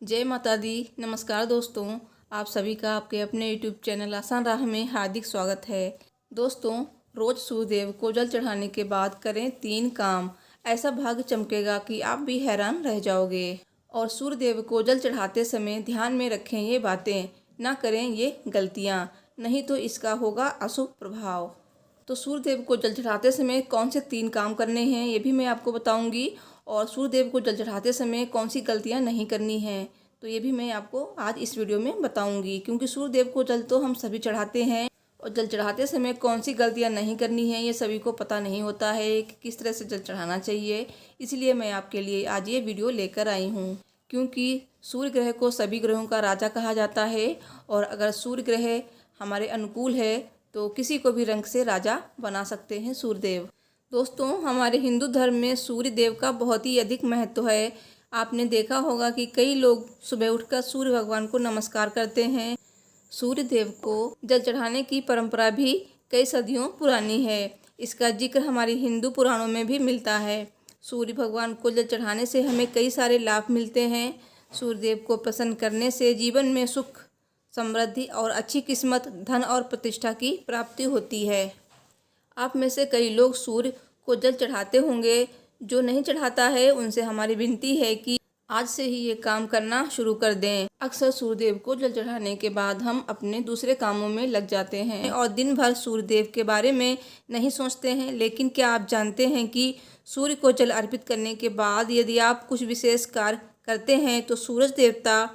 जय माता दी। नमस्कार दोस्तों, आप सभी का आपके अपने यूट्यूब चैनल आसान राह में हार्दिक स्वागत है। दोस्तों, रोज सूर्यदेव को जल चढ़ाने के बाद करें 3 काम। ऐसा भाग्य चमकेगा कि आप भी हैरान रह जाओगे। और सूर्यदेव को जल चढ़ाते समय ध्यान में रखें ये बातें, ना करें ये गलतियाँ, नहीं तो इसका होगा अशुभ प्रभाव। तो सूर्यदेव को जल चढ़ाते समय कौन से 3 काम करने हैं ये भी मैं आपको बताऊंगी, और सूर्यदेव को जल चढ़ाते समय कौन सी गलतियां नहीं करनी हैं तो ये भी मैं आपको आज इस वीडियो में बताऊंगी। क्योंकि सूर्यदेव को जल तो हम सभी चढ़ाते हैं, और जल चढ़ाते समय कौन सी गलतियां नहीं करनी है ये सभी को पता नहीं होता है कि किस तरह से जल चढ़ाना चाहिए। इसलिए मैं आपके लिए आज ये वीडियो लेकर आई हूँ। क्योंकि सूर्य ग्रह को सभी ग्रहों का राजा कहा जाता है, और अगर सूर्य ग्रह हमारे अनुकूल है तो किसी को भी रंग से राजा बना सकते हैं सूर्यदेव। दोस्तों, हमारे हिंदू धर्म में सूर्य देव का बहुत ही अधिक महत्व है। आपने देखा होगा कि कई लोग सुबह उठकर सूर्य भगवान को नमस्कार करते हैं। सूर्य देव को जल चढ़ाने की परंपरा भी कई सदियों पुरानी है। इसका जिक्र हमारे हिंदू पुराणों में भी मिलता है। सूर्य भगवान को जल चढ़ाने से हमें कई सारे लाभ मिलते हैं। सूर्यदेव को प्रसन्न करने से जीवन में सुख, समृद्धि और अच्छी किस्मत, धन और प्रतिष्ठा की प्राप्ति होती है। आप में से कई लोग सूर्य को जल चढ़ाते होंगे। जो नहीं चढ़ाता है उनसे हमारी विनती है कि आज से ही ये काम करना शुरू कर दें। अक्सर सूर्यदेव को जल चढ़ाने के बाद हम अपने दूसरे कामों में लग जाते हैं और दिन भर सूर्यदेव के बारे में नहीं सोचते हैं। लेकिन क्या आप जानते हैं कि सूर्य को जल अर्पित करने के बाद यदि आप कुछ विशेष कार्य करते हैं तो सूरज देवता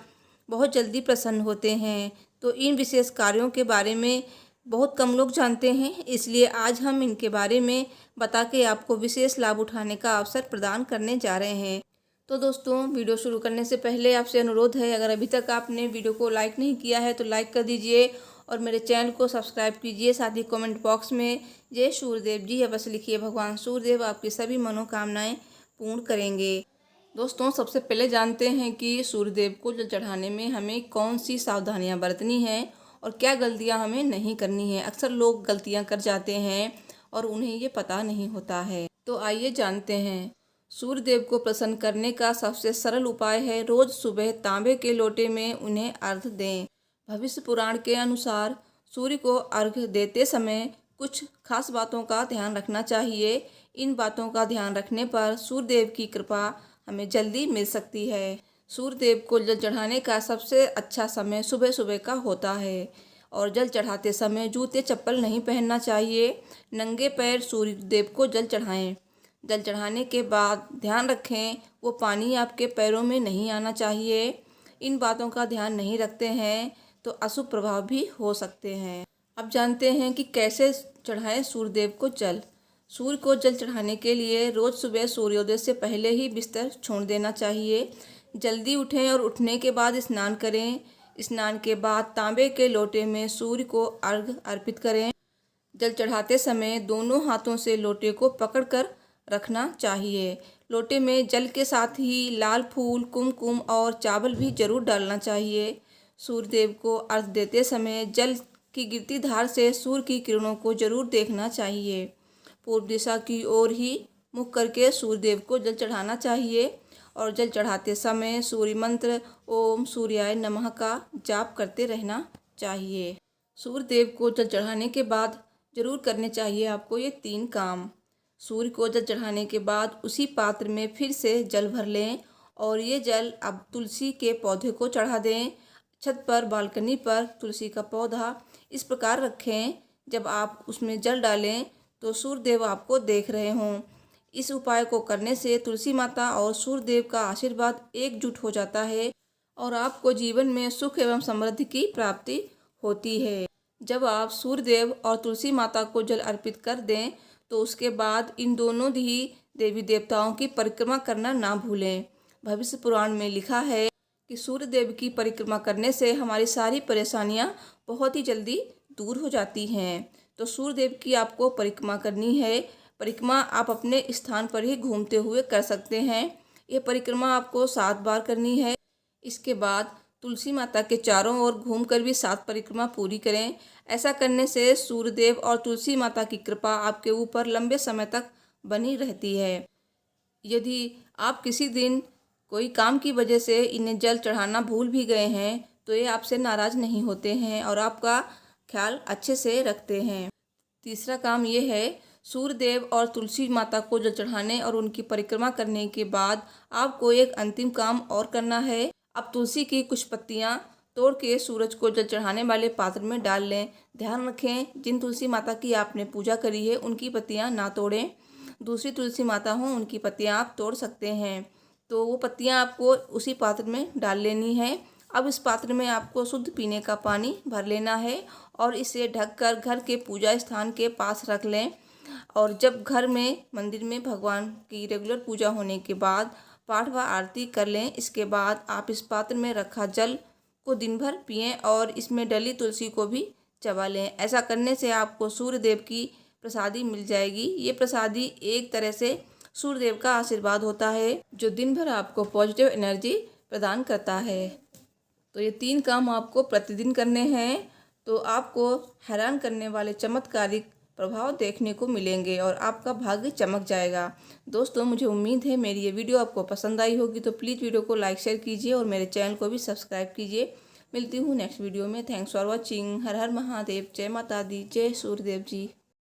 बहुत जल्दी प्रसन्न होते हैं। तो इन विशेष कार्यों के बारे में बहुत कम लोग जानते हैं, इसलिए आज हम इनके बारे में बता के आपको विशेष लाभ उठाने का अवसर प्रदान करने जा रहे हैं। तो दोस्तों, वीडियो शुरू करने से पहले आपसे अनुरोध है, अगर अभी तक आपने वीडियो को लाइक नहीं किया है तो लाइक कर दीजिए और मेरे चैनल को सब्सक्राइब कीजिए। साथ ही कमेंट बॉक्स में जय सूर्यदेव जी अवश्य लिखिए। भगवान सूर्यदेव आपकी सभी मनोकामनाएं पूर्ण करेंगे। दोस्तों, सबसे पहले जानते हैं कि सूर्यदेव को जल चढ़ाने में हमें कौन सी सावधानियां बरतनी हैं और क्या गलतियां हमें नहीं करनी है। अक्सर लोग गलतियां कर जाते हैं और उन्हें ये पता नहीं होता है। तो आइए जानते हैं। सूर्यदेव को प्रसन्न करने का सबसे सरल उपाय है रोज सुबह तांबे के लोटे में उन्हें अर्घ्य दें। भविष्य पुराण के अनुसार सूर्य को अर्घ्य देते समय कुछ खास बातों का ध्यान रखना चाहिए। इन बातों का ध्यान रखने पर सूर्यदेव की कृपा हमें जल्दी मिल सकती है। सूर्यदेव को जल चढ़ाने का सबसे अच्छा समय सुबह सुबह का होता है, और जल चढ़ाते समय जूते चप्पल नहीं पहनना चाहिए। नंगे पैर सूर्यदेव को जल चढ़ाएं। जल चढ़ाने के बाद ध्यान रखें वो पानी आपके पैरों में नहीं आना चाहिए। इन बातों का ध्यान नहीं रखते हैं तो अशुभ प्रभाव भी हो सकते हैं। अब जानते हैं कि कैसे चढ़ाएं सूर्यदेव को जल। सूर्य को जल चढ़ाने के लिए रोज सुबह सूर्योदय से पहले ही बिस्तर छोड़ देना चाहिए। जल्दी उठें और उठने के बाद स्नान करें। स्नान के बाद तांबे के लोटे में सूर्य को अर्घ्य अर्पित करें। जल चढ़ाते समय दोनों हाथों से लोटे को पकड़कर रखना चाहिए। लोटे में जल के साथ ही लाल फूल, कुमकुम और चावल भी जरूर डालना चाहिए। सूर्यदेव को अर्घ्य देते समय जल की गिरती धार से सूर्य की किरणों को जरूर देखना चाहिए। पूर्व दिशा की ओर ही मुख करके सूर्यदेव को जल चढ़ाना चाहिए, और जल चढ़ाते समय सूर्य मंत्र ओम सूर्याय नमः का जाप करते रहना चाहिए। सूर्यदेव को जल चढ़ाने के बाद जरूर करने चाहिए आपको ये 3 काम। सूर्य को जल चढ़ाने के बाद उसी पात्र में फिर से जल भर लें, और ये जल अब तुलसी के पौधे को चढ़ा दें। छत पर, बालकनी पर तुलसी का पौधा इस प्रकार रखें जब आप उसमें जल डालें तो सूर्यदेव आपको देख रहे हों। इस उपाय को करने से तुलसी माता और सूर्यदेव का आशीर्वाद एकजुट हो जाता है और आपको जीवन में सुख एवं समृद्धि की प्राप्ति होती है। जब आप सूर्यदेव और तुलसी माता को जल अर्पित कर दें तो उसके बाद इन दोनों ही देवी देवताओं की परिक्रमा करना ना भूलें। भविष्य पुराण में लिखा है कि सूर्यदेव की परिक्रमा करने से हमारी सारी परेशानियां बहुत ही जल्दी दूर हो जाती हैं। तो सूर्यदेव की आपको परिक्रमा करनी है। परिक्रमा आप अपने स्थान पर ही घूमते हुए कर सकते हैं। ये परिक्रमा आपको 7 बार करनी है। इसके बाद तुलसी माता के चारों ओर घूमकर भी 7 परिक्रमा पूरी करें। ऐसा करने से सूर्यदेव और तुलसी माता की कृपा आपके ऊपर लंबे समय तक बनी रहती है। यदि आप किसी दिन कोई काम की वजह से इन्हें जल चढ़ाना भूल भी गए हैं तो ये आपसे नाराज़ नहीं होते हैं और आपका ख्याल अच्छे से रखते हैं। तीसरा काम ये है, सूर्यदेव और तुलसी माता को जल चढ़ाने और उनकी परिक्रमा करने के बाद आपको एक अंतिम काम और करना है। अब तुलसी की कुछ पत्तियां तोड़ के सूरज को जल चढ़ाने वाले पात्र में डाल लें। ध्यान रखें, जिन तुलसी माता की आपने पूजा करी है उनकी पत्तियां ना तोड़ें। दूसरी तुलसी माता हों उनकी पत्तियां आप तोड़ सकते हैं। तो वो पत्तियां आपको उसी पात्र में डाल लेनी है। अब इस पात्र में आपको शुद्ध पीने का पानी भर लेना है और इसे ढककर घर के पूजा स्थान के पास रख लें। और जब घर में मंदिर में भगवान की रेगुलर पूजा होने के बाद पाठ व आरती कर लें। इसके बाद आप इस पात्र में रखा जल को दिन भर पिएं और इसमें डली तुलसी को भी चबा लें। ऐसा करने से आपको सूर्यदेव की प्रसादी मिल जाएगी। ये प्रसादी एक तरह से सूर्यदेव का आशीर्वाद होता है जो दिन भर आपको पॉजिटिव एनर्जी प्रदान करता है। तो ये 3 काम आपको प्रतिदिन करने हैं तो आपको हैरान करने वाले चमत्कारिक प्रभाव देखने को मिलेंगे और आपका भाग्य चमक जाएगा। दोस्तों, मुझे उम्मीद है मेरी ये वीडियो आपको पसंद आई होगी, तो प्लीज़ वीडियो को लाइक शेयर कीजिए और मेरे चैनल को भी सब्सक्राइब कीजिए। मिलती हूँ नेक्स्ट वीडियो में। Thanks for watching. हर हर महादेव। जय माता दी। जय सूर्यदेव जी।